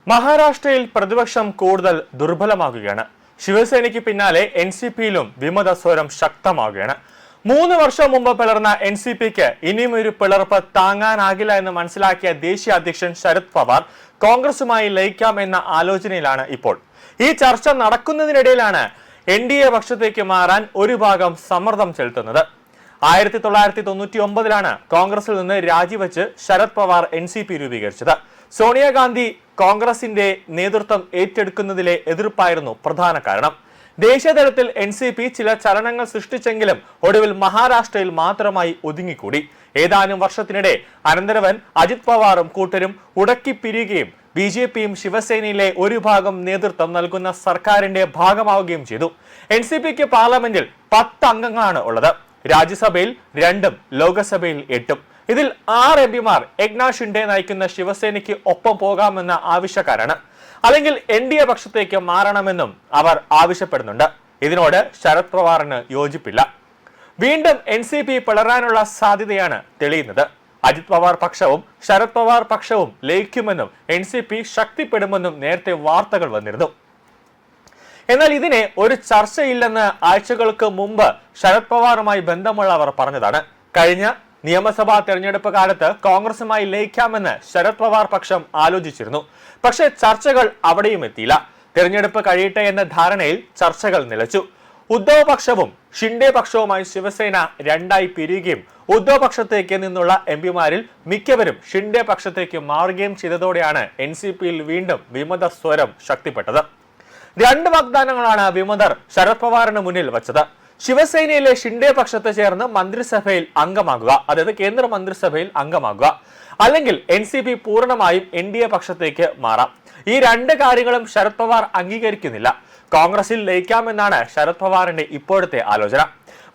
മഹാരാഷ്ട്രയിൽ പ്രതിപക്ഷം കൂടുതൽ ദുർബലമാകുകയാണ്. ശിവസേനയ്ക്ക് പിന്നാലെ എൻസിപിയിലും വിമത സ്വരം ശക്തമാകുകയാണ്. 3 വർഷം മുമ്പ് പിളർന്ന എൻസിപിക്ക് ഇനിയും ഒരു പിളർപ്പ് താങ്ങാനാകില്ല എന്ന് മനസ്സിലാക്കിയ ദേശീയ അധ്യക്ഷൻ ശരത് പവാർ കോൺഗ്രസുമായി ലയിക്കാം എന്ന ആലോചനയിലാണ് ഇപ്പോൾ. ഈ ചർച്ച നടക്കുന്നതിനിടയിലാണ് NDA പക്ഷത്തേക്ക് മാറാൻ ഒരു ഭാഗം സമ്മർദ്ദം ചെലുത്തുന്നത്. 1999 കോൺഗ്രസിൽ നിന്ന് രാജിവെച്ച് ശരത് പവാർ NCP രൂപീകരിച്ചത്. സോണിയാഗാന്ധി കോൺഗ്രസിന്റെ നേതൃത്വം ഏറ്റെടുക്കുന്നതിലെ എതിർപ്പായിരുന്നു പ്രധാന കാരണം. ദേശീയതലത്തിൽ NCP ചില ചലനങ്ങൾ സൃഷ്ടിച്ചെങ്കിലും ഒടുവിൽ മഹാരാഷ്ട്രയിൽ മാത്രമായി ഒതുങ്ങിക്കൂടി. ഏതാനും വർഷത്തിനിടെ അനന്തരവൻ അജിത് പവാറും കൂട്ടരും ഉടക്കിപ്പിരിയുകയും BJPയും ശിവസേനയിലെ ഒരു ഭാഗം നേതൃത്വം നൽകുന്ന സർക്കാരിന്റെ ഭാഗമാവുകയും ചെയ്തു. NCPക്ക് പാർലമെന്റിൽ 10 അംഗങ്ങളാണ് ഉള്ളത്. രാജ്യസഭയിൽ 2ഉം ലോകസഭയിൽ 8ഉം. ഇതിൽ 6 എംപിമാർ ഏക്നാഥ് ഷിൻഡെ നയിക്കുന്ന ശിവസേനയ്ക്ക് ഒപ്പം പോകാമെന്ന ആവശ്യക്കാരാണ്. അല്ലെങ്കിൽ NDA പക്ഷത്തേക്ക് മാറണമെന്നും അവർ ആവശ്യപ്പെടുന്നുണ്ട്. ഇതിനോട് ശരത് പവാറിന് യോജിപ്പില്ല. വീണ്ടും NCP പിളരാനുള്ള സാധ്യതയാണ് തെളിയുന്നത്. അജിത് പവാർ പക്ഷവും ശരത് പവാർ പക്ഷവും ലയിക്കുമെന്നും NCP ശക്തിപ്പെടുമെന്നും നേരത്തെ വാർത്തകൾ വന്നിരുന്നു. എന്നാൽ ഇതിനെ ഒരു ചർച്ചയില്ലെന്ന് ആഴ്ചകൾക്ക് മുമ്പ് ശരത് പവാറുമായി ബന്ധമുള്ളവർ പറഞ്ഞതാണ്. കഴിഞ്ഞ നിയമസഭാ തെരഞ്ഞെടുപ്പ് കാലത്ത് കോൺഗ്രസുമായി ലയിക്കാമെന്ന് ശരത് പവാർ പക്ഷം ആലോചിച്ചിരുന്നു. പക്ഷേ ചർച്ചകൾ അവിടെയും എത്തിയില്ല. തെരഞ്ഞെടുപ്പ് കഴിയട്ടെ എന്ന ധാരണയിൽ ചർച്ചകൾ നിലച്ചു. ഉദ്ധവ് പക്ഷവും ഷിൻഡെ പക്ഷവുമായി ശിവസേന 2ആയി പിരിയുകയും ഉദ്ധവ് പക്ഷത്തേക്ക് നിന്നുള്ള എംപിമാരിൽ മിക്കവരും ഷിൻഡെ പക്ഷത്തേക്ക് മാറുകയും ചെയ്തതോടെയാണ് NCPയിൽ വീണ്ടും വിമത സ്വരം ശക്തിപ്പെട്ടത്. 2 വാഗ്ദാനങ്ങളാണ് വിമതർ ശരത് പവാറിന് മുന്നിൽ വച്ചത്. ശിവസേനയിലെ ഷിൻഡെ പക്ഷത്ത് ചേർന്ന് മന്ത്രിസഭയിൽ അംഗമാകുക, അതായത് കേന്ദ്ര മന്ത്രിസഭയിൽ അംഗമാകുക, അല്ലെങ്കിൽ NCP പൂർണ്ണമായും NDA പക്ഷത്തേക്ക് മാറാം. ഈ 2 കാര്യങ്ങളും ശരത് പവാർ അംഗീകരിക്കുന്നില്ല. കോൺഗ്രസിൽ ലയിക്കാമെന്നാണ് ശരത് പവാറിന്റെ ഇപ്പോഴത്തെ ആലോചന.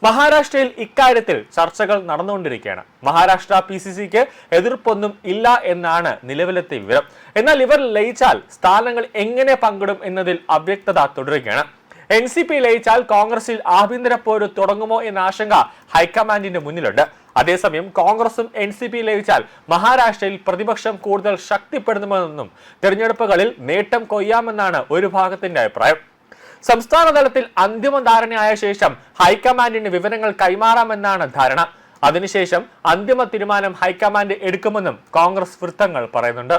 മഹാരാഷ്ട്രയിൽ ഇക്കാര്യത്തിൽ ചർച്ചകൾ നടന്നുകൊണ്ടിരിക്കുകയാണ്. മഹാരാഷ്ട്ര PCCക്ക് എതിർപ്പൊന്നും ഇല്ല എന്നാണ് നിലവിലത്തെ വിവരം. എന്നാൽ ഇവർ ലയിച്ചാൽ സ്ഥാനങ്ങൾ എങ്ങനെ പങ്കിടും എന്നതിൽ അവ്യക്തത തുടരുകയാണ്. NCP ലയിച്ചാൽ കോൺഗ്രസിൽ ആഭ്യന്തര പോര് തുടങ്ങുമോ എന്ന ആശങ്ക ഹൈക്കമാൻഡിന്റെ മുന്നിലുണ്ട്. അതേസമയം കോൺഗ്രസും NCP ലയിച്ചാൽ മഹാരാഷ്ട്രയിൽ പ്രതിപക്ഷം കൂടുതൽ ശക്തിപ്പെടുന്നുമെന്നും തെരഞ്ഞെടുപ്പുകളിൽ നേട്ടം കൊയ്യാമെന്നാണ് ഒരു ഭാഗത്തിന്റെ അഭിപ്രായം. സംസ്ഥാന തലത്തിൽ അന്തിമ ധാരണയായ ശേഷം ഹൈക്കമാൻഡിന് വിവരങ്ങൾ കൈമാറാമെന്നാണ് ധാരണ. അതിനുശേഷം അന്തിമ തീരുമാനം ഹൈക്കമാൻഡ് എടുക്കുമെന്നും കോൺഗ്രസ് വൃത്തങ്ങൾ പറയുന്നുണ്ട്.